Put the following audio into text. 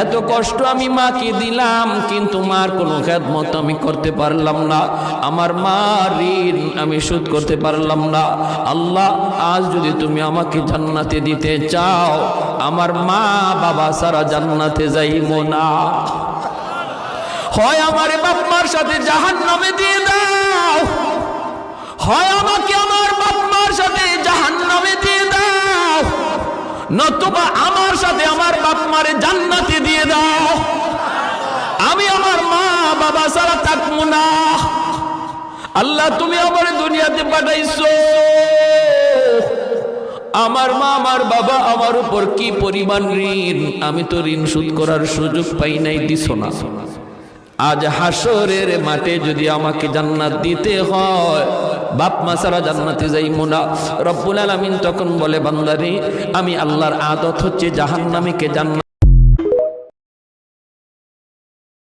এত কষ্ট আমি মাকে দিলাম, কিন্তু মার কোনো খেদমত আমি করতে পারলাম না, আমার মার ঋণ আমি শোধ করতে পারলাম না। আল্লাহ, আজ যদি তুমি আমাকে জান্নাতে দিতে চাও, আমার মা বাবা সারা জান্নাতে যাইব না, হয় আমার বাপ মার সাথে জাহান্নামে দিয়ে দাও, হয় আমাকে আমার বাপ মার সাথে জাহান্নামে দিয়ে দাও, নতুবা আমার সাথে আমার বাপ মারে জান্নাতে দিয়ে দাও। আমি আমার মা বাবা ছাড়া থাকবো না। আল্লাহ, তুমি আমার দুনিয়াতে পাঠাইছো, আমার মা আমার বাবা আমার উপর কি পরিমাণ ঋণ, আমি তো ঋণ শোধ করার সুযোগ পাই নাই, দিছো না। আজ হাসরের মাঠে যদি আমাকে জান্নাত দিতে হয়, বাপ মা ছাড়া জান্নাতে যাইব না। রব্বুল আলামিন তখন বলে, বান্দারে, আমি আল্লাহর আদত হচ্ছে জাহান্নামীকে জান্নাত